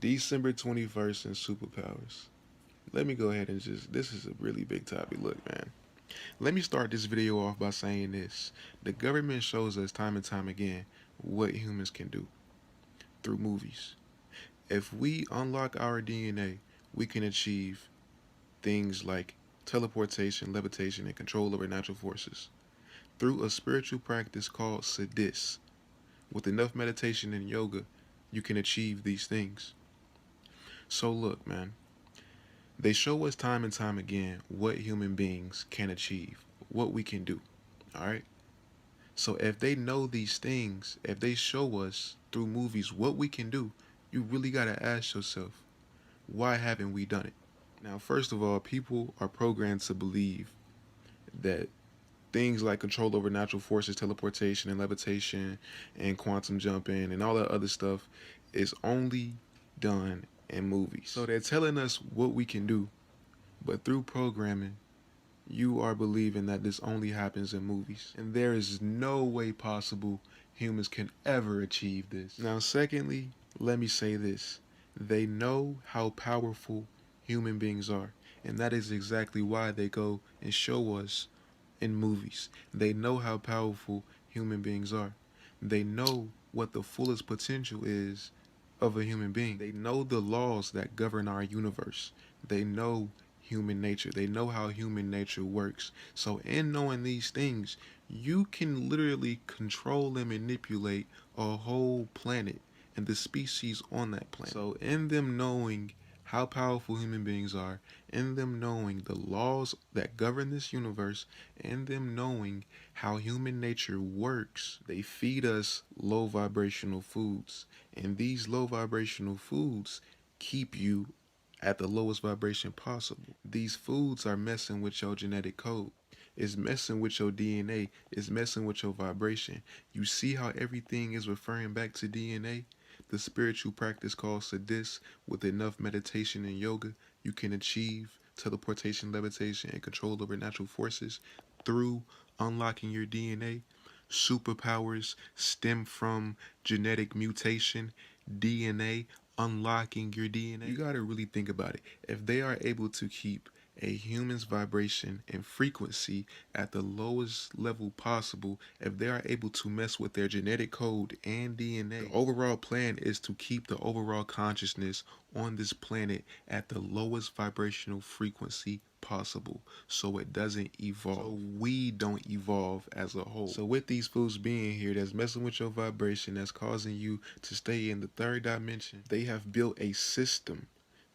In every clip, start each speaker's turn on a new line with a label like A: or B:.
A: December 21st and superpowers. Let me go ahead and this is a really big topic. Look, man. Let me start this video off by saying this. The government shows us time and time again what humans can do through movies. If we unlock our DNA, we can achieve things like teleportation, levitation, and control over natural forces. Through a spiritual practice called sadhis, with enough meditation and yoga, you can achieve these things. So look, man. They show us time and time again what human beings can achieve, what we can do. All right? So if they know these things, if they show us through movies what we can do, you really got to ask yourself, why haven't we done it? Now, first of all, people are programmed to believe that things like control over natural forces, teleportation and levitation and quantum jumping and all that other stuff is only done in movies. So they're telling us what we can do, but through programming, you are believing that this only happens in movies. And there is no way possible humans can ever achieve this. Now, secondly, let me say this. They know how powerful human beings are. And that is exactly why they go and show us in movies. They know how powerful human beings are. They know what the fullest potential is of a human being. They know the laws that govern our universe. They know human nature. They know how human nature works. So in knowing these things, you can literally control and manipulate a whole planet and the species on that planet. So in them knowing how powerful human beings are, in them knowing the laws that govern this universe, in them knowing how human nature works, they feed us low vibrational foods. And these low vibrational foods keep you at the lowest vibration possible. These foods are messing with your genetic code. It's messing with your DNA. It's messing with your vibration. You see how everything is referring back to DNA? The spiritual practice called sadhis, with enough meditation and yoga, you can achieve teleportation, levitation, and control over natural forces through unlocking your DNA. Superpowers stem from genetic mutation, DNA, unlocking your DNA. You gotta really think about it. If they are able to keep a human's vibration and frequency at the lowest level possible, if they are able to mess with their genetic code and DNA, the overall plan is to keep the overall consciousness on this planet at the lowest vibrational frequency possible, so it doesn't evolve, so we don't evolve as a whole. So with these foods being here that's messing with your vibration, that's causing you to stay in the third dimension, they have built a system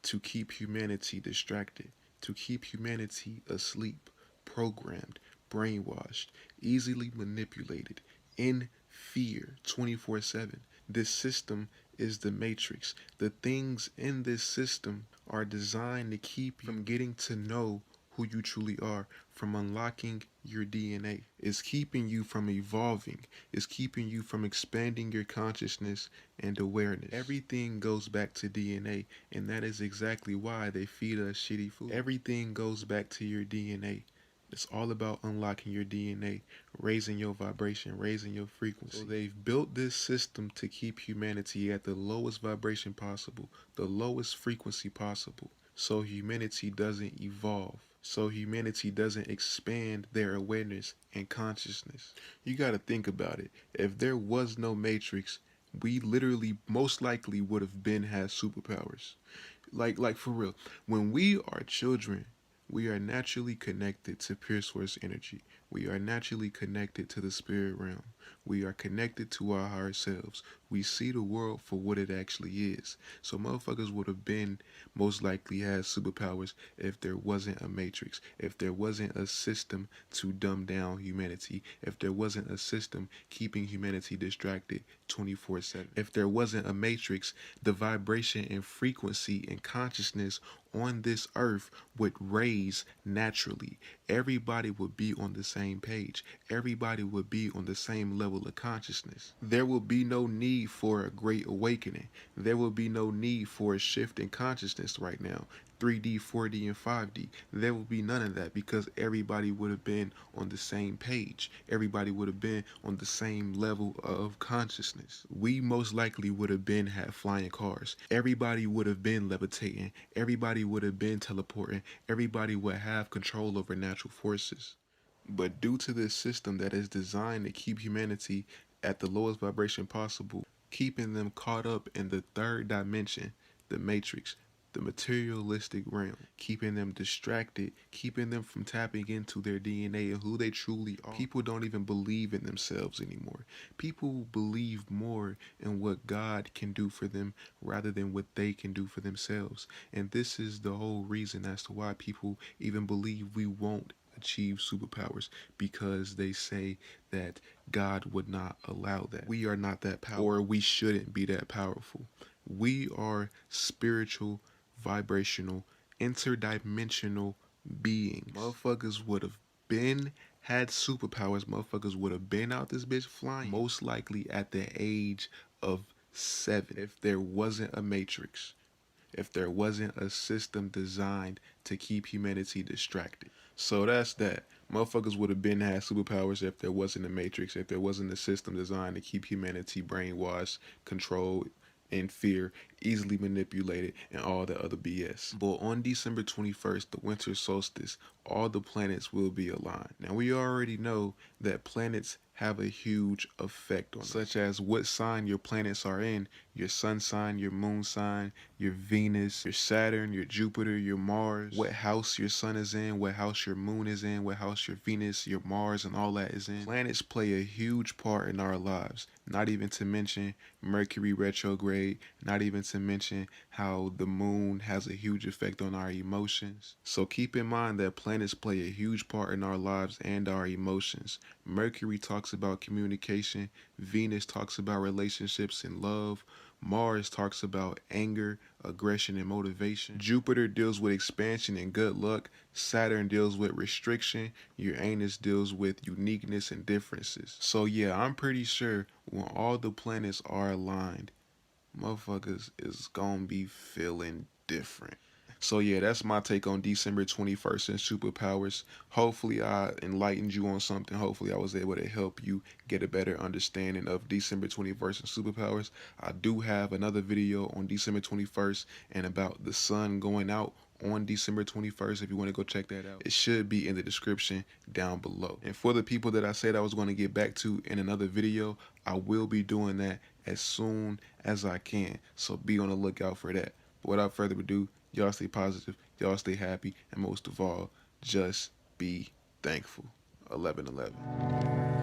A: to keep humanity distracted, to keep humanity asleep, programmed, brainwashed, easily manipulated, in fear 24/7. This system is the matrix. The things in this system are designed to keep you from getting to know who you truly are, from unlocking your DNA. It's keeping you from evolving. It's keeping you from expanding your consciousness and awareness. Everything goes back to DNA, and that is exactly why they feed us shitty food. Everything goes back to your DNA. It's all about unlocking your DNA, raising your vibration, raising your frequency. So they've built this system to keep humanity at the lowest vibration possible, the lowest frequency possible, so humanity doesn't evolve, so humanity doesn't expand their awareness and consciousness. You got to think about it. If there was no Matrix, we literally most likely would have been had superpowers. Like for real. When we are children, we are naturally connected to pure source energy. We are naturally connected to the spirit realm. We are connected to our higher selves. We see the world for what it actually is. So motherfuckers would have been most likely had superpowers if there wasn't a matrix, if there wasn't a system to dumb down humanity, if there wasn't a system keeping humanity distracted 24/7. If there wasn't a matrix, the vibration and frequency and consciousness on this earth would raise naturally. Everybody would be on the same page. Everybody would be on the same level of consciousness. There will be no need for a great awakening. There will be no need for a shift in consciousness right now. 3D, 4D, and 5D. There will be none of that because everybody would have been on the same page. Everybody would have been on the same level of consciousness. We most likely would have been had flying cars. Everybody would have been levitating. Everybody would have been teleporting. Everybody would have control over natural forces. But due to this system that is designed to keep humanity at the lowest vibration possible, keeping them caught up in the third dimension, the matrix, the materialistic realm, keeping them distracted, keeping them from tapping into their DNA and who they truly are. People don't even believe in themselves anymore. People believe more in what God can do for them rather than what they can do for themselves. And this is the whole reason as to why people even believe we won't achieve superpowers, because they say that God would not allow that. We are not that powerful, or we shouldn't be that powerful. We are spiritual, vibrational, interdimensional beings. Motherfuckers would have been had superpowers. Motherfuckers would have been out this bitch flying, most likely at the age of 7, if there wasn't a matrix, if there wasn't a system designed to keep humanity distracted. So that's that. Motherfuckers would have been had superpowers if there wasn't a matrix, if there wasn't a system designed to keep humanity brainwashed, controlled, in fear, easily manipulated, and all the other BS. But on December 21st, the winter solstice, all the planets will be aligned. Now we already know that planets have a huge effect on us, such as what sign your planets are in, your sun sign, your moon sign, your Venus, your Saturn, your Jupiter, your Mars, what house your sun is in, what house your moon is in, what house your Venus, your Mars, and all that is in. Planets play a huge part in our lives, not even to mention Mercury retrograde, not even to mention how the moon has a huge effect on our emotions. So keep in mind that planets play a huge part in our lives and our emotions. Mercury talks about communication, Venus talks about relationships and love, Mars talks about anger, aggression, and motivation. Jupiter deals with expansion and good luck. Saturn deals with restriction. Uranus deals with uniqueness and differences. So yeah, I'm pretty sure when all the planets are aligned, motherfuckers is gonna be feeling different. So yeah, that's my take on December 21st and superpowers. Hopefully I enlightened you on something. Hopefully I was able to help you get a better understanding of December 21st and superpowers. I do have another video on December 21st and about the sun going out on December 21st. If you want to go check that out, it should be in the description down below. And for the people that I said I was going to get back to in another video, I will be doing that as soon as I can. So be on the lookout for that. But without further ado, y'all stay positive, y'all stay happy, and most of all, just be thankful. 11/11.